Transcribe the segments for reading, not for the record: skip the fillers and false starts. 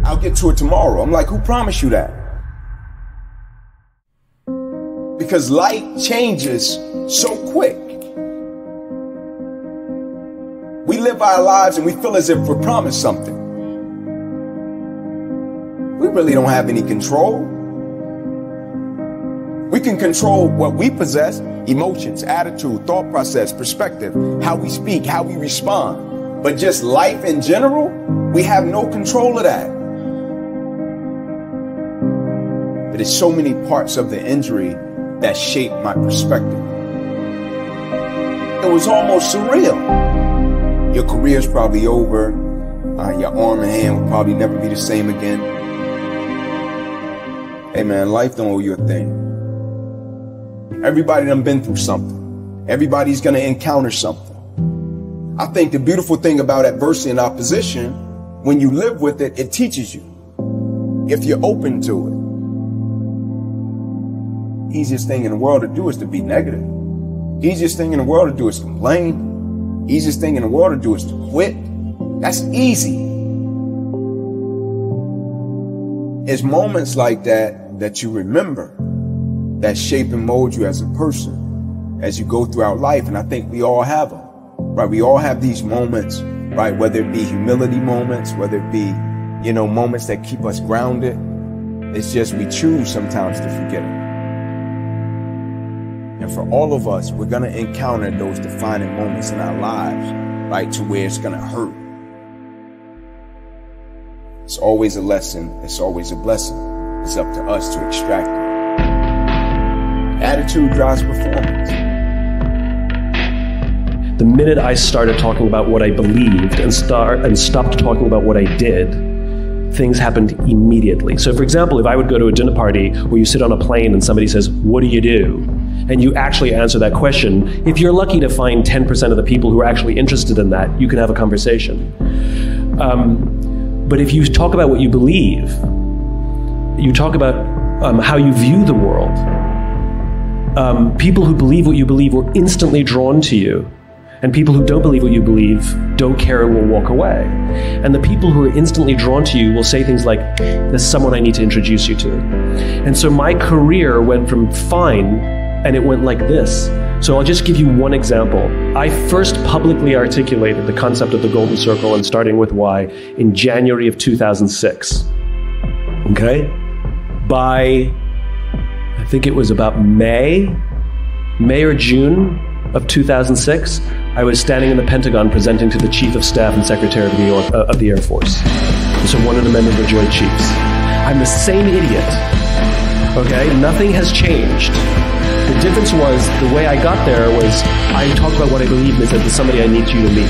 I'll get to it tomorrow. I'm like, who promised you that? Because life changes so quick. We live our lives and we feel as if we're promised something. We really don't have any control. We can control what we possess: emotions, attitude, thought process, perspective, how we speak, how we respond. But just life in general, we have no control of that. But there's so many parts of the injury that shaped my perspective. It was almost surreal. Your career's probably over. Your arm and hand will probably never be the same again. Hey man, life don't owe you a thing. Everybody done been through something. Everybody's gonna encounter something. I think the beautiful thing about adversity and opposition, when you live with it, it teaches you. If you're open to it. Easiest thing in the world to do is to be negative. Easiest thing in the world to do is complain. Easiest thing in the world to do is to quit. That's easy. It's moments like that that you remember that shape and mold you as a person as you go throughout life. And I think we all have them, right? We all have these moments, right? Whether it be humility moments, whether it be, moments that keep us grounded. It's just we choose sometimes to forget it. And for all of us, we're going to encounter those defining moments in our lives, right? To where it's going to hurt. It's always a lesson. It's always a blessing. It's up to us to extract it. Attitude drives performance. The minute I started talking about what I believed and stopped talking about what I did, things happened immediately. So for example, if I would go to a dinner party where you sit on a plane and somebody says, "What do you do?" and you actually answer that question, if you're lucky to find 10% of the people who are actually interested in that, you can have a conversation. But if you talk about what you believe, you talk about how you view the world, people who believe what you believe will instantly drawn to you. And people who don't believe what you believe don't care and will walk away. And the people who are instantly drawn to you will say things like, "There's someone I need to introduce you to." And so my career went from fine, and it went like this. So I'll just give you one example. I first publicly articulated the concept of the golden circle and starting with why in January of 2006. Okay? By, I think it was about May or June of 2006, I was standing in the Pentagon presenting to the Chief of Staff and Secretary of the Air Force. So one of the men of the Joint Chiefs. I'm the same idiot. Okay? Nothing has changed. The difference was, the way I got there was, I talked about what I believed and they said, "There's somebody I need you to meet."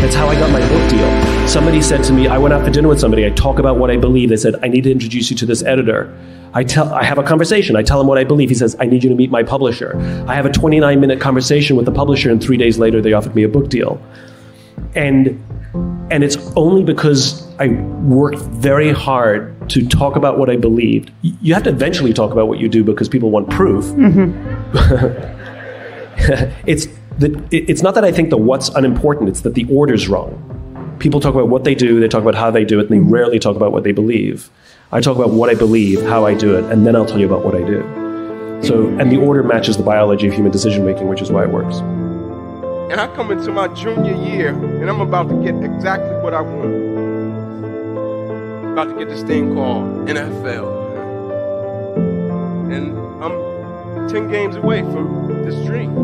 That's how I got my book deal. Somebody said to me, I went out for dinner with somebody, I talk about what I believe, they said, "I need to introduce you to this editor." I have a conversation, I tell him what I believe, he says, "I need you to meet my publisher." I have a 29-minute conversation with the publisher and 3 days later they offered me a book deal. And it's only because I worked very hard to talk about what I believed. You have to eventually talk about what you do because people want proof. Mm-hmm. It's not that I think the what's unimportant, it's that the order's wrong. People talk about what they do, they talk about how they do it, and they rarely talk about what they believe. I talk about what I believe, how I do it, and then I'll tell you about what I do. So, and the order matches the biology of human decision making, which is why it works. And I come into my junior year, and I'm about to get exactly what I want. About to get this thing called NFL. And I'm 10 games away from this dream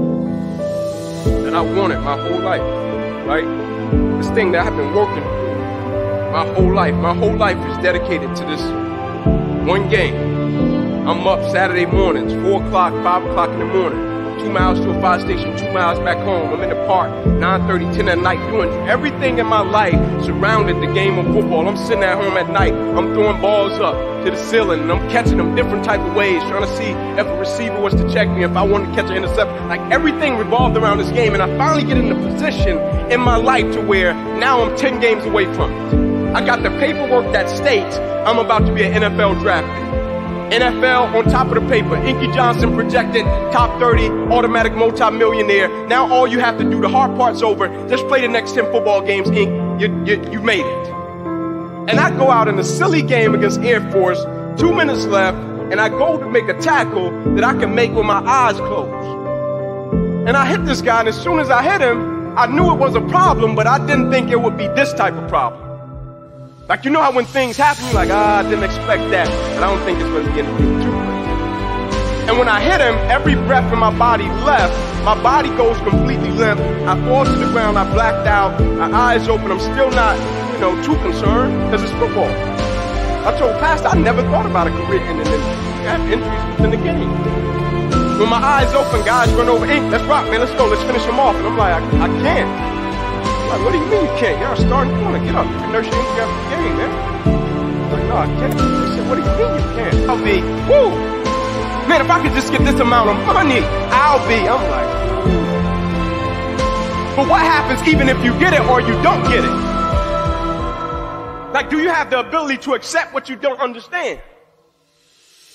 that I wanted my whole life, right? This thing that I've been working for my whole life. My whole life is dedicated to this one game. I'm up Saturday mornings, 4 o'clock, 5 o'clock in the morning. 2 miles to a fire station, 2 miles back home. I'm in the park, 9:30, 10 at night, doing everything in my life surrounded the game of football. I'm sitting at home at night. I'm throwing balls up to the ceiling, and I'm catching them different type of ways, trying to see if a receiver was to check me, if I wanted to catch an interception. Like, everything revolved around this game, and I finally get in the position in my life to where now I'm 10 games away from it. I got the paperwork that states I'm about to be an NFL draft pick. NFL on top of the paper. Inky Johnson projected top 30, automatic multi-millionaire. Now all you have to do, the hard part's over. Just play the next 10 football games, Ink. You made it. And I go out in a silly game against Air Force, 2 minutes left, and I go to make a tackle that I can make with my eyes closed. And I hit this guy, and as soon as I hit him, I knew it was a problem, but I didn't think it would be this type of problem. Like, you know how when things happen, you're like, I didn't expect that, but I don't think it's going to be anything too crazy. And when I hit him, every breath in my body left. My body goes completely limp. I fall to the ground. I blacked out. My eyes open. I'm still not, too concerned because it's football. I told Pastor, I never thought about a career ending. I have injuries within the game. When my eyes open, guys run over, Ink, let's rock, man, let's go, let's finish him off. And I'm like, I can't. I'm like, what do you mean you can't? You're a starting corner. Get up. You can nurse your injury after the game, man. I'm like, no, I can't. They said, what do you mean you can't? I'll be, woo! Man, if I could just get this amount of money, I'm like, but what happens even if you get it or you don't get it? Like, do you have the ability to accept what you don't understand?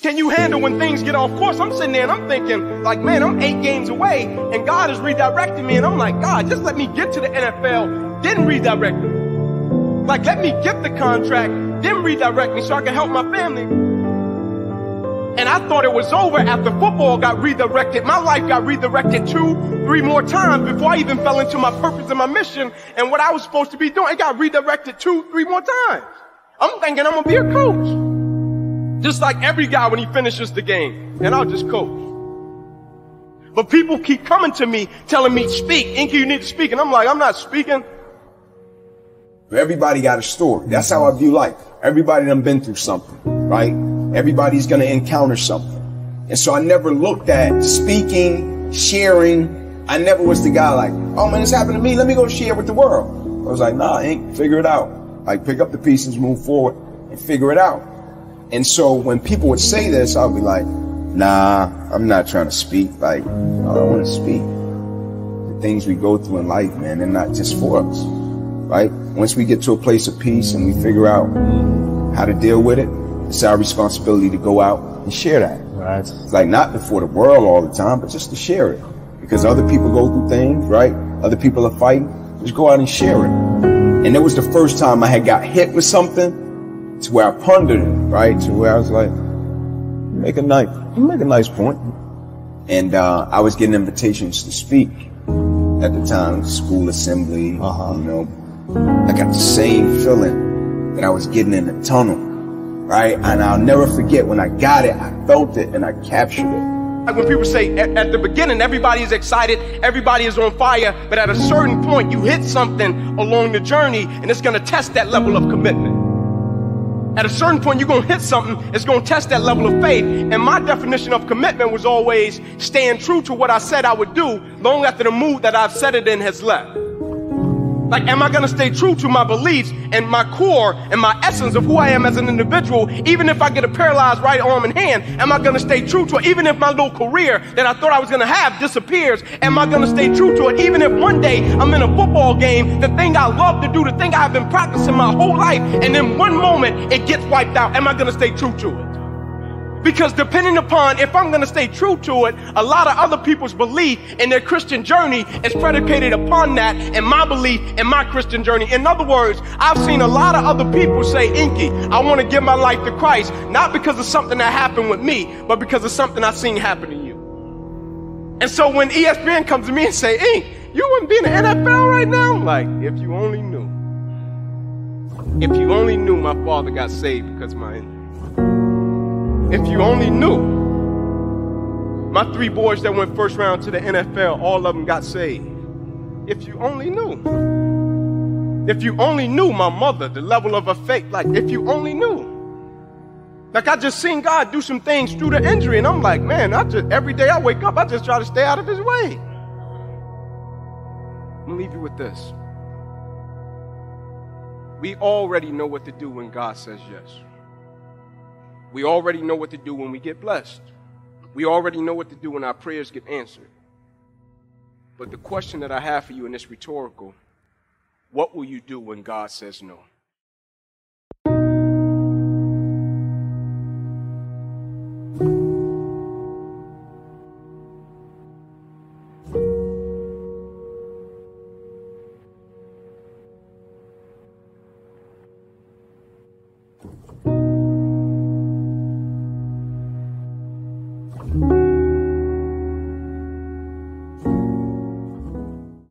Can you handle when things get off course? I'm sitting there and I'm thinking, like, man, I'm 8 games away and God is redirecting me. And I'm like, God, just let me get to the NFL, then redirect me. Like, let me get the contract, then redirect me so I can help my family. And I thought it was over after football got redirected. My life got redirected 2, 3 more times before I even fell into my purpose and my mission and what I was supposed to be doing. It got redirected 2, 3 more times. I'm thinking I'm going to be a coach. Just like every guy when he finishes the game. And I'll just coach. But people keep coming to me telling me, speak. Inky, you need to speak. And I'm like, I'm not speaking. Everybody got a story. That's how I view life. Everybody done been through something, right? Everybody's going to encounter something. And so I never looked at speaking, sharing. I never was the guy like, oh man, this happened to me. Let me go share with the world. I was like, nah, Ink, figure it out. Like, pick up the pieces, move forward, and figure it out. And so when people would say this, I'll be like, nah, I'm not trying to speak. Like, I don't want to speak. The things we go through in life, man, they're not just for us, right? Once we get to a place of peace and we figure out how to deal with it, it's our responsibility to go out and share that. Right. Like, not before the world all the time, but just to share it. Because other people go through things, right? Other people are fighting. Just go out and share it. And it was the first time I had got hit with something to where I pondered it, right? To where I was like, make a nice point. And I was getting invitations to speak at the time, school assembly, I got the same feeling that I was getting in the tunnel, right? And I'll never forget when I got it, I felt it and I captured it. Like when people say at the beginning, everybody is excited, everybody is on fire, but at a certain point, you hit something along the journey and it's going to test that level of commitment. At a certain point, you're going to hit something, it's going to test that level of faith. And my definition of commitment was always staying true to what I said I would do long after the mood that I've set it in has left. Like, am I going to stay true to my beliefs and my core and my essence of who I am as an individual, even if I get a paralyzed right arm and hand? Am I going to stay true to it? Even if my little career that I thought I was going to have disappears, am I going to stay true to it? Even if one day I'm in a football game, the thing I love to do, the thing I've been practicing my whole life, and in one moment it gets wiped out, am I going to stay true to it? Because depending upon if I'm going to stay true to it, a lot of other people's belief in their Christian journey is predicated upon that and my belief in my Christian journey. In other words, I've seen a lot of other people say, Inky, I want to give my life to Christ, not because of something that happened with me, but because of something I've seen happen to you. And so when ESPN comes to me and say, Ink, you wouldn't be in the NFL right now? I'm like, if you only knew. If you only knew my father got saved because of my injury. If you only knew. My 3 boys that went first round to the NFL, all of them got saved. If you only knew. If you only knew my mother, the level of her faith, like if you only knew. Like I just seen God do some things through the injury and I'm like, man, every day I wake up, I just try to stay out of his way. I'm gonna leave you with this. We already know what to do when God says yes. We already know what to do when we get blessed. We already know what to do when our prayers get answered. But the question that I have for you in this rhetorical, what will you do when God says no? soon.